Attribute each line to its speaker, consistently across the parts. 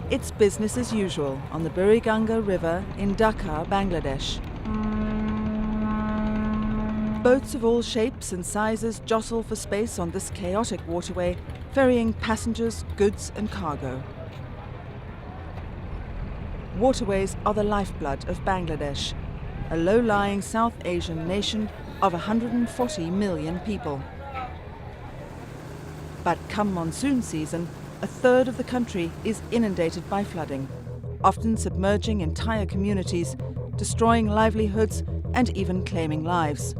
Speaker 1: It's business as usual on the Buriganga River in Dhaka, Bangladesh. Boats of all shapes and sizes jostle for space on this chaotic waterway, ferrying passengers, goods and cargo. Waterways are the lifeblood of Bangladesh, a low-lying South Asian nation of 140 million people. But come monsoon season, a third of the country is inundated by flooding, often submerging entire communities, destroying livelihoods and even claiming lives.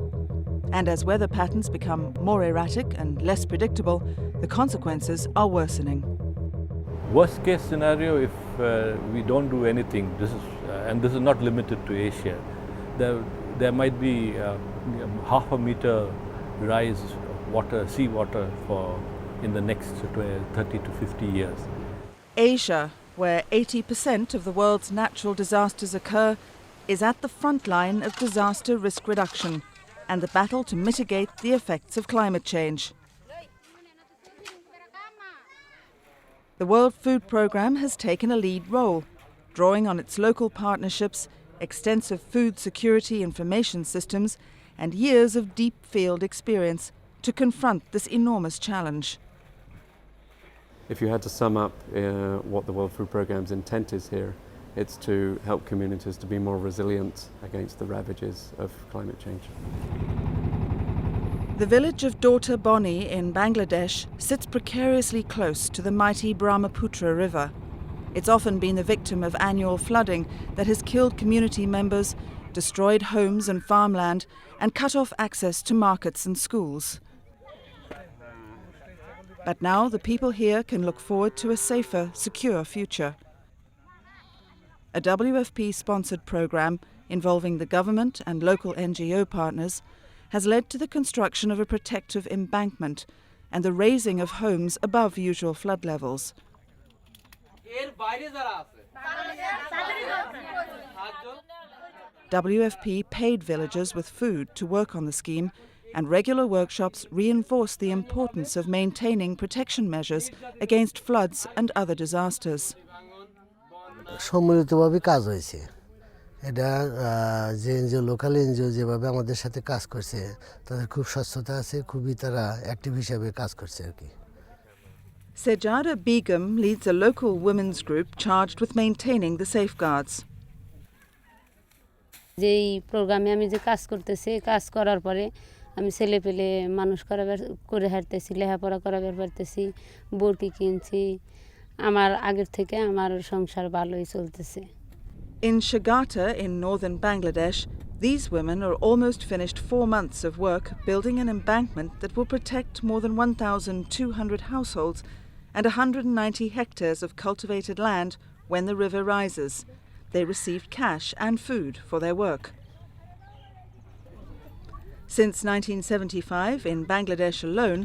Speaker 1: And as weather patterns become more erratic and less predictable, the consequences are worsening.
Speaker 2: Worst case scenario, if we don't do anything, and this is not limited to Asia, there might be half a meter rise of water, seawater in the next 30 to 50 years.
Speaker 1: Asia, where 80% of the world's natural disasters occur, is at the front line of disaster risk reduction and the battle to mitigate the effects of climate change. The World Food Programme has taken a lead role, drawing on its local partnerships, extensive food security information systems, and years of deep field experience to confront this enormous challenge.
Speaker 3: If you had to sum up what the World Food Programme's intent is here, it's to help communities to be more resilient against the ravages of climate change.
Speaker 1: The village of Daughter Boni in Bangladesh sits precariously close to the mighty Brahmaputra River. It's often been the victim of annual flooding that has killed community members, destroyed homes and farmland, and cut off access to markets and schools. But now the people here can look forward to a safer, secure future. A WFP-sponsored programme involving the government and local NGO partners has led to the construction of a protective embankment and the raising of homes above usual flood levels. WFP paid villagers with food to work on the scheme, and regular workshops reinforce the importance of maintaining protection measures against floods and other disasters.
Speaker 4: সম্মিলিতভাবে কাজ হয়েছে এটা যে NGO local NGO যেভাবে আমাদের সাথে কাজ করছে তাদের খুব স্বচ্ছতা আছে খুবই তারা অ্যাক্টিভ হিসেবে কাজ করছে আর কি
Speaker 1: Sejada Begum leads a local women's group charged with maintaining the safeguards.
Speaker 5: যেই প্রোগ্রামে আমি যে কাজ করতেছি কাজ করার পরে আমি ছেলে পেলে মানুষ করে হাঁটতেছি লেখাপড়া করাবার পারতেছি বরকি কিনছি আমার আগের থেকে আমার সংসার ভালোই চলতেছে
Speaker 1: In Shagata in northern Bangladesh, these women are almost finished 4 months of work building an embankment that will protect more than 1,200 households and 190 hectares of cultivated land when the river rises. They received cash and food for their work. Since 1975, in Bangladesh alone,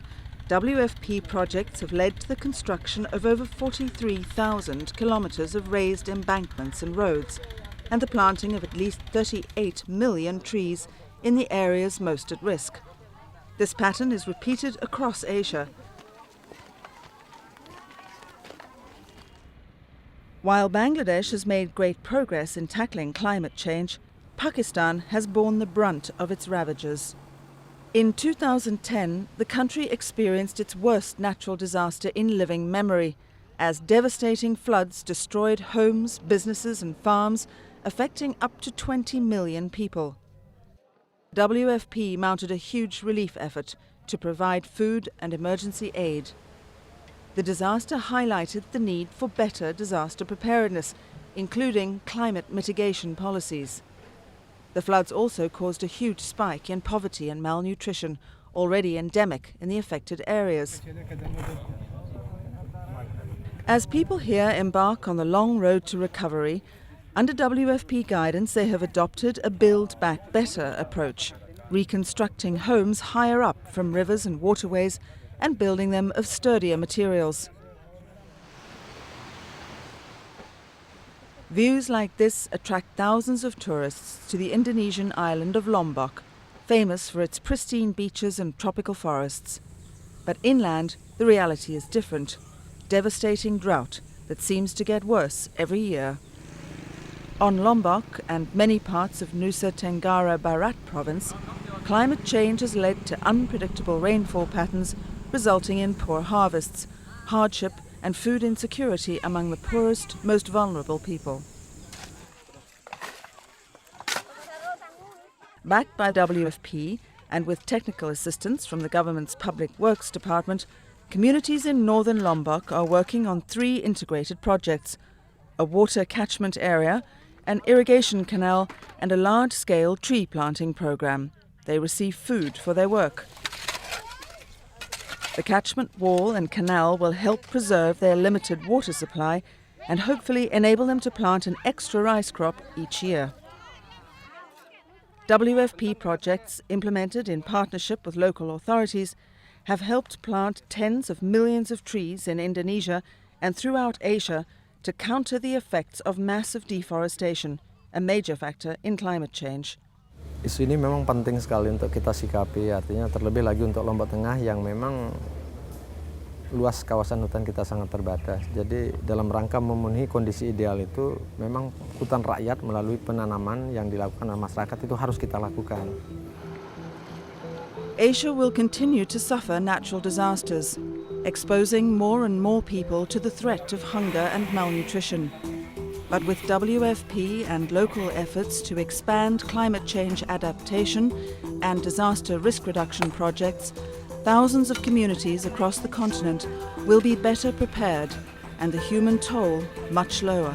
Speaker 1: WFP projects have led to the construction of over 43,000 kilometres of raised embankments and roads, and the planting of at least 38 million trees in the areas most at risk. This pattern is repeated across Asia. While Bangladesh has made great progress in tackling climate change, Pakistan has borne the brunt of its ravages. In 2010, the country experienced its worst natural disaster in living memory, as devastating floods destroyed homes, businesses and farms, affecting up to 20 million people. WFP mounted a huge relief effort to provide food and emergency aid. The disaster highlighted the need for better disaster preparedness, including climate mitigation policies. The floods also caused a huge spike in poverty and malnutrition, already endemic in the affected areas. As people here embark on the long road to recovery, under WFP guidance they have adopted a Build Back Better approach, reconstructing homes higher up from rivers and waterways and building them of sturdier materials. Views like this attract thousands of tourists to the Indonesian island of Lombok, famous for its pristine beaches and tropical forests. But inland, the reality is different. Devastating drought that seems to get worse every year. On Lombok and many parts of Nusa Tenggara Barat province, climate change has led to unpredictable rainfall patterns, resulting in poor harvests, hardship and food insecurity among the poorest, most vulnerable people. Backed by WFP and with technical assistance from the government's Public Works Department, communities in northern Lombok are working on 3 integrated projects: a water catchment area, an irrigation canal and a large-scale tree planting program. They receive food for their work. The catchment wall and canal will help preserve their limited water supply and hopefully enable them to plant an extra rice crop each year. WFP projects implemented in partnership with local authorities have helped plant tens of millions of trees in Indonesia and throughout Asia to counter the effects of massive deforestation, a major factor in climate change.
Speaker 6: Isu ini memang penting sekali untuk kita sikapi, artinya terlebih lagi untuk Lombok Tengah yang memang luas kawasan hutan kita sangat terbatas. Jadi dalam rangka memenuhi kondisi ideal itu memang hutan rakyat melalui penanaman yang dilakukan oleh masyarakat itu harus kita lakukan.
Speaker 1: Asia will continue to suffer natural disasters, exposing more and more people to the threat of hunger and malnutrition. But with WFP and local efforts to expand climate change adaptation and disaster risk reduction projects, thousands of communities across the continent will be better prepared and the human toll much lower.